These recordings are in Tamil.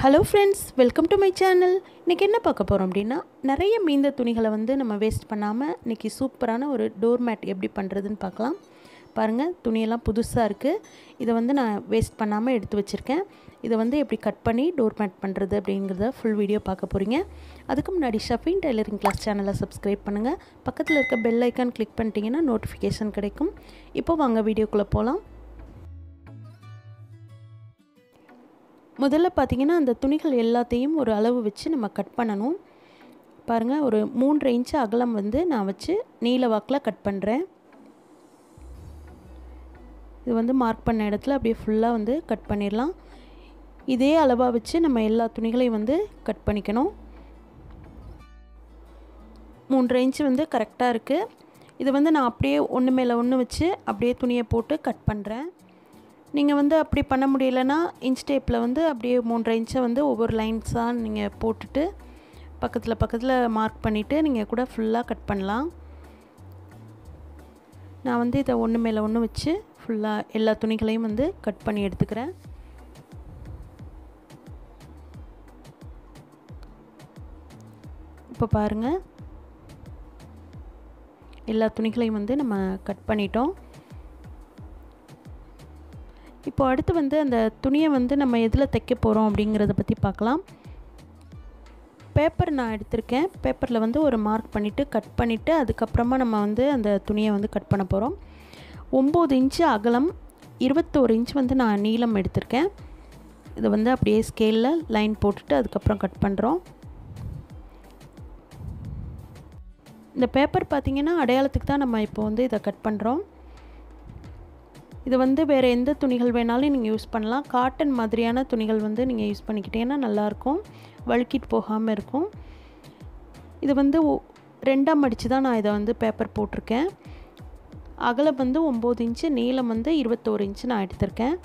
Hello friends, welcome to my channel. இன்றைக்கி என்ன பார்க்க போகிறோம் அப்படின்னா, நிறைய மீந்த துணிகளை நம்ம வேஸ்ட் பண்ணாமல் இன்றைக்கி சூப்பரான ஒரு டோர்மேட் எப்படி பண்ணுறதுன்னு பார்க்கலாம். பாருங்கள், துணியெல்லாம் புதுசாக இருக்குது. இதை நான் வேஸ்ட் பண்ணாமல் எடுத்து வச்சுருக்கேன். இதை எப்படி கட் பண்ணி டோர்மேட் பண்ணுறது அப்படிங்கிறத ஃபுல் வீடியோ பார்க்க போகிறீங்க. அதுக்கு முன்னாடி ஷஃபின் டெய்லரிங் கிளாஸ் சேனலை சப்ஸ்கிரைப் பண்ணுங்கள். பக்கத்தில் இருக்க பெல் ஐக்கான் கிளிக் பண்ணிட்டீங்கன்னா நோட்டிஃபிகேஷன் கிடைக்கும். இப்போ வாங்க வீடியோக்குள்ளே போகலாம். முதல்ல பார்த்திங்கன்னா, அந்த துணிகள் எல்லாத்தையும் ஒரு அளவு வச்சு நம்ம கட் பண்ணணும். பாருங்கள், ஒரு 3 இன்ச்சு அகலம் நான் வச்சு நீல வாக்கில் கட் பண்ணுறேன். இது மார்க் பண்ண இடத்துல அப்படியே ஃபுல்லாக கட் பண்ணிடலாம். இதே அளவாக வச்சு நம்ம எல்லா துணிகளையும் கட் பண்ணிக்கணும். 3 இன்ச்சு கரெக்டாக இருக்குது. இது நான் அப்படியே ஒன்று மேலே ஒன்று வச்சு அப்படியே துணியை போட்டு கட் பண்ணுறேன். நீங்கள் அப்படி பண்ண முடியலைன்னா இன்ச் டேப்பில் அப்படியே 3 இன்ச்சை ஒவ்வொரு லைன்ஸாக நீங்கள் போட்டுட்டு பக்கத்தில் மார்க் பண்ணிவிட்டு நீங்கள் கூட ஃபுல்லாக கட் பண்ணலாம். நான் இதை ஒன்று மேலே ஒன்று வச்சு ஃபுல்லாக எல்லா துணிகளையும் கட் பண்ணி எடுத்துக்கிறேன். இப்போ பாருங்கள், எல்லா துணிகளையும் நம்ம கட் பண்ணிட்டோம். இப்போ அடுத்து அந்த துணியை நம்ம எதில் தைக்க போகிறோம் அப்படிங்கிறத பற்றி பார்க்கலாம். பேப்பர் நான் எடுத்திருக்கேன். பேப்பரில் ஒரு மார்க் பண்ணிவிட்டு கட் பண்ணிவிட்டு அதுக்கப்புறமா நம்ம அந்த துணியை கட் பண்ண போகிறோம். 9 இன்ச்சு அகலம், 21 இன்ச் நான் நீளம் எடுத்திருக்கேன். இதை அப்படியே ஸ்கேலில் லைன் போட்டுட்டு அதுக்கப்புறம் கட் பண்ணுறோம். இந்த பேப்பர் பார்த்திங்கன்னா அடையாளத்துக்கு தான் நம்ம இப்போ இதை கட் பண்ணுறோம். இது வேறு எந்த துணிகள் வேணாலும் நீங்கள் யூஸ் பண்ணலாம். காட்டன் மாதிரியான துணிகள் நீங்கள் யூஸ் பண்ணிக்கிட்டீங்கன்னா நல்லாயிருக்கும், வழுக்கிட்டு போகாமல் இருக்கும். இது 2ஆக மடித்து தான் நான் இதை பேப்பர் போட்டிருக்கேன். அகலம் 9 இன்ச்சு, நீளம் 21 இன்ச்சு நான் எடுத்திருக்கேன்.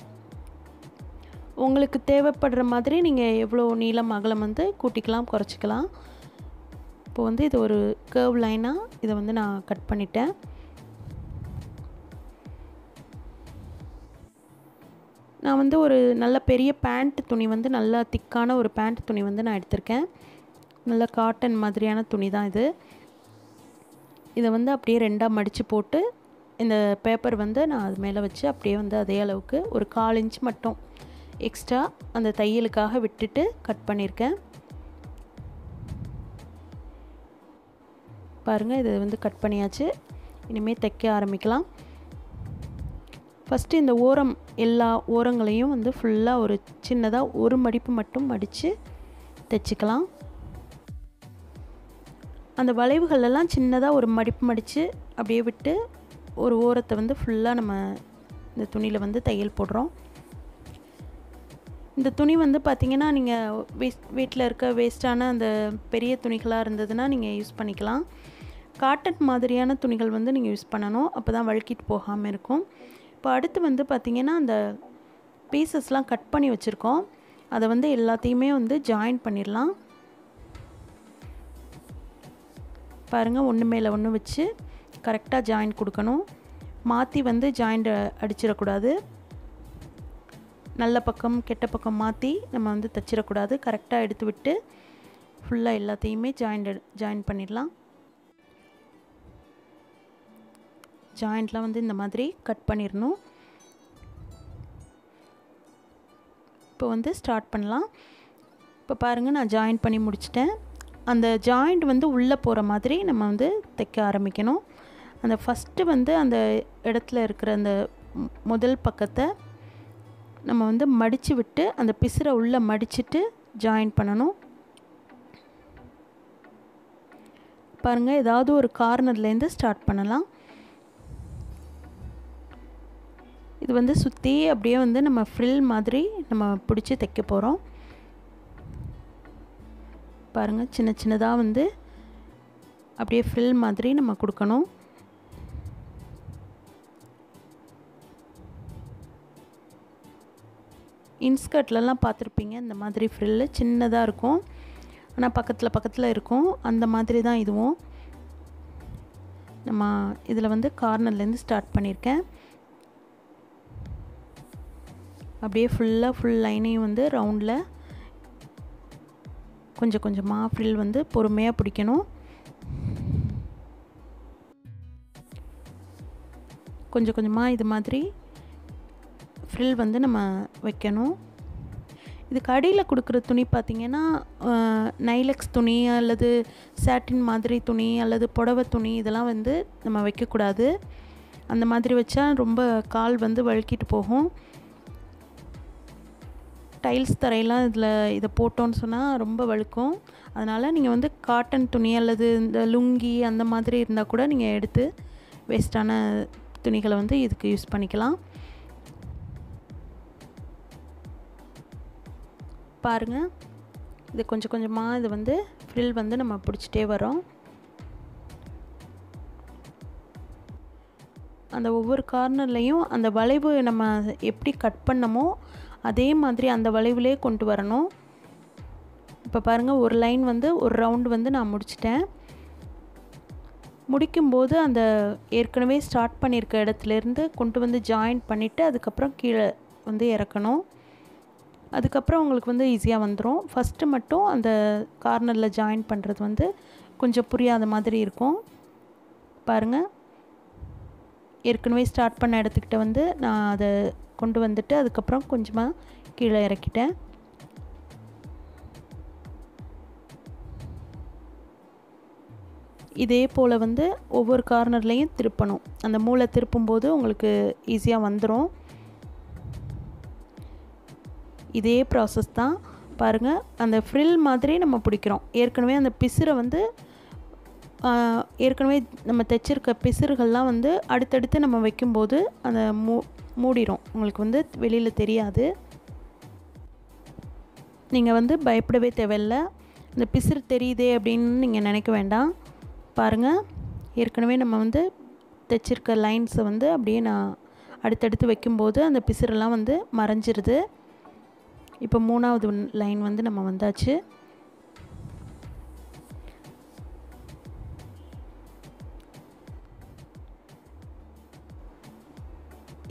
உங்களுக்கு தேவைப்படுற மாதிரி நீங்கள் எவ்வளோ நீளம் அகலம் கூட்டிக்கலாம், குறைச்சிக்கலாம். இப்போ இது ஒரு கர்வ் லைனாக இதை நான் கட் பண்ணிட்டேன். நான் ஒரு நல்ல பெரிய பேண்ட் துணி நல்லா திக்கான ஒரு பேண்ட் துணி நான் எடுத்திருக்கேன். நல்ல காட்டன் மாதிரியான துணி தான் இது. இதை அப்படியே 2ஆக மடித்து போட்டு இந்த பேப்பர் நான் அது மேலே வச்சு அப்படியே அதே அளவுக்கு ஒரு 1/4 இன்ச் மட்டும் எக்ஸ்ட்ரா அந்த தையலுக்காக விட்டுட்டு கட் பண்ணியிருக்கேன். பாருங்கள், இது கட் பண்ணியாச்சு. இனிமேல் தைக்க ஆரம்பிக்கலாம். ஃபஸ்ட்டு இந்த எல்லா ஓரங்களையும் ஃபுல்லாக ஒரு சின்னதாக ஒரு மடிப்பு மட்டும் மடித்து தைச்சிக்கலாம். அந்த வளைவுகளெல்லாம் சின்னதாக ஒரு மடிப்பு மடித்து அப்படியே விட்டு ஒரு ஓரத்தை ஃபுல்லாக நம்ம இந்த துணியில் தையல் போடுறோம். இந்த துணி பார்த்திங்கன்னா நீங்கள் வீட்டில் இருக்க வேஸ்ட்டான அந்த பெரிய துணிகளாக இருந்ததுன்னா நீங்கள் யூஸ் பண்ணிக்கலாம். காட்டன் மாதிரியான துணிகள் நீங்கள் யூஸ் பண்ணணும், அப்போ தான் வழுக்கிட்டு போகாமல் இருக்கும். இப்போ அடுத்து பார்த்திங்கன்னா அந்த பீசஸ்லாம் கட் பண்ணி வச்சுருக்கோம். அதை எல்லாத்தையுமே ஜாயின் பண்ணிடலாம். பாருங்கள், ஒன்று மேலே ஒன்று வச்சு கரெக்டாக ஜாயின் கொடுக்கணும். மாற்றி ஜாயிண்ட் அடிச்சிடக்கூடாது. நல்ல பக்கம் கெட்ட பக்கம் மாற்றி நம்ம தைச்சிடக்கூடாது. கரெக்டாக எடுத்து விட்டு ஃபுல்லாக எல்லாத்தையுமே ஜாயின் பண்ணிடலாம். ஜாயிண்ட்லாம் இந்த மாதிரி கட் பண்ணிடணும். இப்போ ஸ்டார்ட் பண்ணலாம். இப்போ பாருங்கள், நான் ஜாயின் பண்ணி முடிச்சிட்டேன். அந்த ஜாயிண்ட் உள்ளே போகிற மாதிரி நம்ம தைக்க ஆரம்பிக்கணும். அந்த ஃபஸ்ட்டு அந்த இடத்துல இருக்கிற அந்த முதல் பக்கத்தை நம்ம மடித்து விட்டு அந்த பிசுரை உள்ளே மடிச்சுட்டு ஜாயின் பண்ணணும். பாருங்கள், ஏதாவது ஒரு கார்னர்லேருந்து ஸ்டார்ட் பண்ணலாம். இது சுற்றி அப்படியே நம்ம ஃப்ரில் மாதிரி நம்ம பிடிச்சி தைக்க போகிறோம். பாருங்கள், சின்ன சின்னதாக அப்படியே ஃப்ரில் மாதிரி நம்ம கொடுக்கணும். இன்ஸ்கர்ட்லலாம் பார்த்துருப்பீங்க, இந்த மாதிரி ஃப்ரில்லு சின்னதாக இருக்கும், ஆனால் பக்கத்தில் இருக்கும். அந்த மாதிரி தான் இதுவும். நம்ம இதில் கார்னர்லேருந்து ஸ்டார்ட் பண்ணியிருக்கேன். அப்படியே ஃபுல் லைனையும் ரவுண்டில் கொஞ்சம் கொஞ்சமாக ஃப்ரில் வந்து பொறுமையாக பிடிக்கணும். கொஞ்சம் கொஞ்சமாக இது மாதிரி ஃப்ரில் வந்து நம்ம வைக்கணும். இதுக்கு அடியில் கொடுக்குற துணி பார்த்திங்கன்னா நைலக்ஸ் துணி அல்லது சாட்டின் மாதிரி துணி அல்லது புடவை துணி இதெல்லாம் வந்து நம்ம வைக்கக்கூடாது. அந்த மாதிரி வச்சா ரொம்ப கால் வந்து வழுக்கிட்டு போகும். டைல்ஸ் தரையெல்லாம் இதை போட்டோன்னு சொன்னால் ரொம்ப வழுக்கும். அதனால் நீங்கள் வந்து காட்டன் துணி அல்லது இந்த லுங்கி அந்த மாதிரி இருந்தால் கூட நீங்கள் எடுத்து வேஸ்ட்டான துணிகளை வந்து இதுக்கு யூஸ் பண்ணிக்கலாம். பாருங்கள், இது கொஞ்சம் கொஞ்சமாக இது வந்து ஃப்ரில் வந்து நம்ம பிடிச்சிட்டே வரோம். அந்த ஒவ்வொரு கார்னர்லேயும் அந்த வளைவு நம்ம எப்படி கட் பண்ணமோ அதே மாதிரி அந்த வளைவுலே கொண்டு வரணும். இப்போ பாருங்கள், ஒரு லைன் வந்து ஒரு ரவுண்டு வந்து நான் முடிச்சிட்டேன். முடிக்கும்போது அந்த ஏற்கனவே ஸ்டார்ட் பண்ணியிருக்க இடத்துலேருந்து கொண்டு வந்து ஜாயின் பண்ணிவிட்டு அதுக்கப்புறம் கீழே வந்து இறக்கணும். அதுக்கப்புறம் உங்களுக்கு வந்து ஈஸியாக வந்துடும். ஃபஸ்ட்டு மட்டும் அந்த கார்னரில் ஜாயின் பண்ணுறது வந்து கொஞ்சம் புரியாத மாதிரி இருக்கும். பாருங்கள், ஏற்கனவே ஸ்டார்ட் பண்ண இடத்துக்கிட்ட வந்து நான் அதை கொண்டு வந்துட்டு அதுக்கப்புறம் கொஞ்சமாக கீழே இறக்கிட்டேன். இதே போல் வந்து ஒவ்வொரு கார்னர்லேயும் திருப்பணும். அந்த மூளை திருப்பும்போது உங்களுக்கு ஈஸியாக வந்துடும். இதே ப்ராசஸ் தான். பாருங்கள், அந்த ஃப்ரில் மாதிரி நம்ம பிடிக்கிறோம். ஏற்கனவே அந்த பிசுரை வந்து ஏற்கனவே நம்ம தைச்சிருக்க பிசுறுகள்லாம் வந்து அடுத்தடுத்து நம்ம வைக்கும்போது அந்த மூடிடும். உங்களுக்கு வந்து வெளியில் தெரியாது. நீங்கள் வந்து பயப்படவே தேவையில்லை. இந்த பிசுறு தெரியுதே அப்படின்னு நீங்கள் நினைக்க வேண்டாம். பாருங்கள், ஏற்கனவே நம்ம வந்து தைச்சிருக்க லைன்ஸை வந்து அப்படியே நான் அடுத்தடுத்து வைக்கும்போது அந்த பிசுரெல்லாம் வந்து மறைஞ்சிருது. இப்போ 3வது லைன் வந்து நம்ம வந்தாச்சு.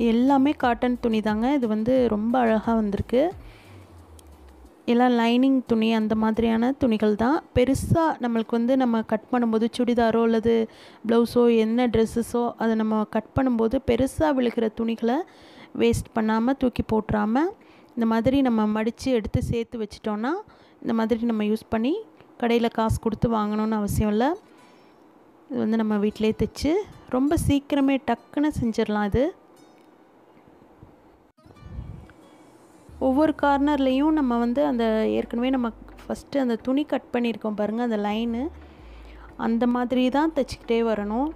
எல்லாமே காட்டன் துணி தாங்க. இது வந்து ரொம்ப அழகாக வந்திருக்கு. எல்லாம் லைனிங் துணி அந்த மாதிரியான துணிகள் தான். பெருசாக நம்மளுக்கு வந்து நம்ம கட் பண்ணும்போது சுடிதாரோ அல்லது ப்ளவுஸோ என்ன ட்ரெஸ்ஸஸோ அதை நம்ம கட் பண்ணும்போது பெருசாக விழுகிற துணிகளை வேஸ்ட் பண்ணாமல் தூக்கி போட்டுறாமல் இந்த மாதிரி நம்ம மடித்து எடுத்து சேர்த்து வச்சிட்டோன்னா இந்த மாதிரி நம்ம யூஸ் பண்ணி கடையில் காசு கொடுத்து வாங்கணும்னு அவசியம் இல்லை. இது வந்து நம்ம வீட்டிலே தைச்சு ரொம்ப சீக்கிரமே டக்குன்னு செஞ்சிடலாம். இது ஒவ்வொரு கார்னர்லேயும் நம்ம வந்து அந்த ஏற்கனவே நம்ம ஃபஸ்ட்டு அந்த துணி கட் பண்ணியிருக்கோம் பாருங்கள், அந்த லைனு அந்த மாதிரி தான் தைச்சிக்கிட்டே வரணும்.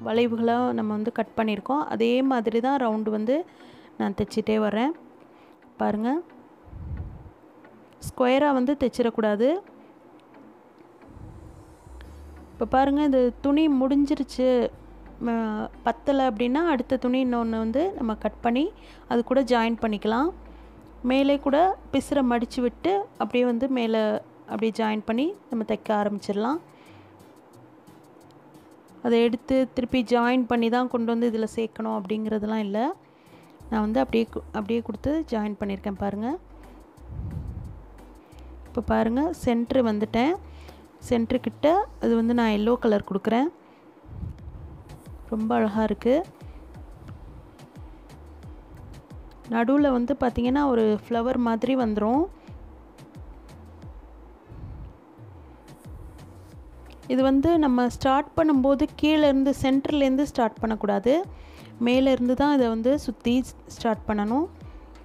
வளைவுகளாக நம்ம வந்து கட் பண்ணியிருக்கோம். அதே மாதிரி தான் ரவுண்டு வந்து நான் தைச்சிட்டே வரேன். பாருங்கள், ஸ்கொயராக வந்து தைச்சிடக்கூடாது. இப்போ பாருங்கள், இந்த துணி முடிஞ்சிருச்சு பத்தலை அப்படின்னா அடுத்த துணி இன்னொன்று வந்து நம்ம கட் பண்ணி அது கூட ஜாயின் பண்ணிக்கலாம். மேலே கூட பிசுரை மடித்து விட்டு அப்படியே வந்து மேலே அப்படியே ஜாயின் பண்ணி நம்ம தைக்க ஆரம்பிச்சிடலாம். அதை எடுத்து திருப்பி ஜாயின் பண்ணி தான் கொண்டு வந்து இதில் சேர்க்கணும் அப்படிங்கிறதுலாம் இல்லை. நான் வந்து அப்படியே கொடுத்து ஜாயின் பண்ணியிருக்கேன். பாருங்கள், இப்போ பாருங்கள் சென்ட்ரு வந்துட்டேன். சென்ட்ருக்கிட்ட அது வந்து நான் எல்லோ கலர் கொடுக்குறேன். ரொம்ப அழகாக இருக்குது. நடுவில் வந்து பார்த்திங்கன்னா ஒரு ஃப்ளவர் மாதிரி வந்துடும். இது வந்து நம்ம ஸ்டார்ட் பண்ணும்போது கீழேருந்து சென்டர்லேருந்து ஸ்டார்ட் பண்ணக்கூடாது, மேலேருந்து தான் இதை வந்து சுற்றி ஸ்டார்ட் பண்ணணும்.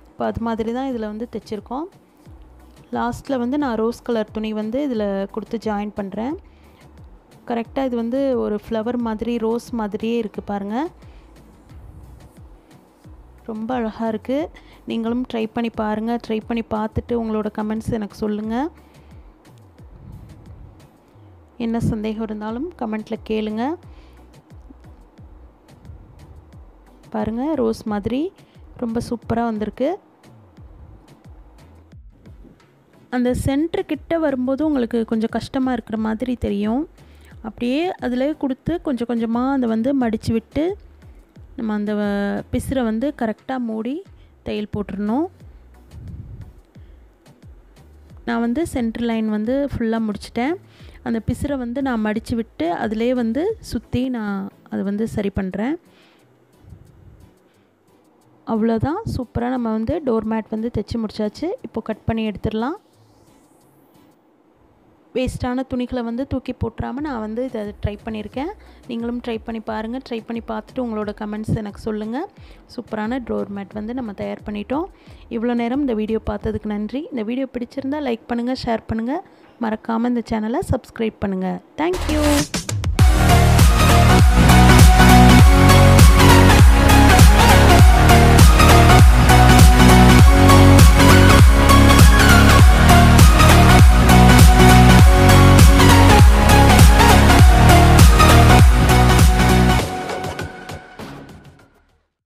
இப்போ அது மாதிரி தான் இதில் வந்து தைச்சிருக்கோம். லாஸ்ட்டில் வந்து நான் ரோஸ் கலர் துணி வந்து இதில் கொடுத்து ஜாயின் பண்ணுறேன். கரெக்டாக இது வந்து ஒரு ஃப்ளவர் மாதிரி ரோஸ் மாதிரியே இருக்குது பாருங்கள். ரொம்ப அழகாக இருக்குது. நீங்களும் ட்ரை பண்ணி பாருங்கள். ட்ரை பண்ணி பார்த்துட்டு உங்களோட கமெண்ட்ஸ் எனக்கு சொல்லுங்கள். என்ன சந்தேகம் இருந்தாலும் கமெண்ட்டில் கேளுங்க. பாருங்கள், ரோஸ் மாதிரி ரொம்ப சூப்பராக வந்திருக்கு. அந்த சென்டர்கிட்ட வரும்போது உங்களுக்கு கொஞ்சம் கஷ்டமாக இருக்கிற மாதிரி தெரியும். அப்படியே அதில் கொடுத்து கொஞ்சம் கொஞ்சமாக அதை வந்து மடித்து விட்டு நம்ம அந்த பிசுரை வந்து கரெக்டாக மூடி தையல் போட்டுடணும். நான் வந்து சென்டர் லைன் வந்து ஃபுல்லாக முடிச்சிட்டேன். அந்த பிசுரை வந்து நான் மடித்து விட்டு அதிலே வந்து சுற்றி நான் அது வந்து சரி பண்ணுறேன். அவ்வளோதான், சூப்பராக நம்ம வந்து டோர்மேட் வந்து தைச்சி முடிச்சாச்சு. இப்போது கட் பண்ணி எடுத்துடலாம். வேஸ்ட்டான துணிகளை வந்து தூக்கி போட்டுறாமல் நான் வந்து இதை ட்ரை பண்ணியிருக்கேன். நீங்களும் ட்ரை பண்ணி பாருங்கள். ட்ரை பண்ணி பார்த்துட்டு உங்களோட கமெண்ட்ஸ் எனக்கு சொல்லுங்கள். சூப்பரான டோர்மேட் வந்து நம்ம தயார் பண்ணிட்டோம். இவ்வளோ நேரம் இந்த வீடியோ பார்த்ததுக்கு நன்றி. இந்த வீடியோ பிடிச்சிருந்தால் லைக் பண்ணுங்கள், ஷேர் பண்ணுங்கள். மறக்காமல் இந்த சேனலை சப்ஸ்கிரைப் பண்ணுங்கள். தேங்க்யூ.